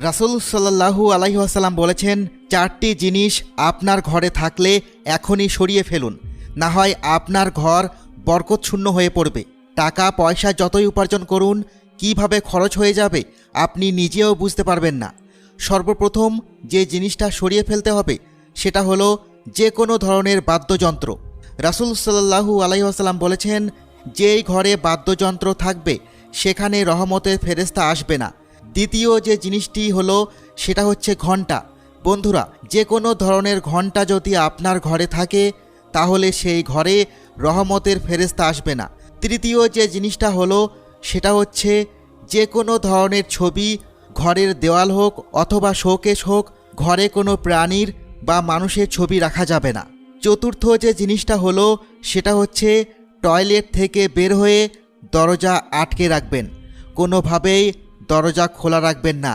রাসূল সাল্লাল্লাহু আলাইহি ওয়াসাল্লাম বলেছেন, 4টি জিনিস আপনার ঘরে থাকলে এখনই সরিয়ে ফেলুন, না হয় আপনার ঘর বরকতশূন্য হয়ে পড়বে। টাকা পয়সা যতই উপার্জন করুন, কিভাবে খরচ হয়ে যাবে আপনি নিজেও বুঝতে পারবেন না। সর্বপ্রথম যে জিনিসটা সরিয়ে ফেলতে হবে সেটা হলো যে কোনো ধরনের বাদ্যযন্ত্র। রাসূল সাল্লাল্লাহু আলাইহি ওয়াসাল্লাম বলেছেন, যেই ঘরে বাদ্যযন্ত্র থাকবে সেখানে রহমতের ফেরেশতা আসবে না। দ্বিতীয় যে জিনিসটি হলো সেটা হচ্ছে ঘণ্টা। বন্ধুরা, যে কোনো ধরনের ঘণ্টা যদি আপনার ঘরে থাকে তাহলে সেই ঘরে রহমতের ফেরেশতা আসবে না। তৃতীয় যে জিনিসটা হলো সেটা হচ্ছে যে কোনো ধরনের ছবি, ঘরের দেওয়াল হোক অথবা শোকেস হোক, ঘরে কোনো প্রাণীর বা মানুষের ছবি রাখা যাবে না। চতুর্থ যে জিনিসটা হলো সেটা হচ্ছে টয়লেট থেকে বের হয়ে দরজা আটকে রাখবেন, কোনোভাবেই দরজা খোলা রাখবেন না।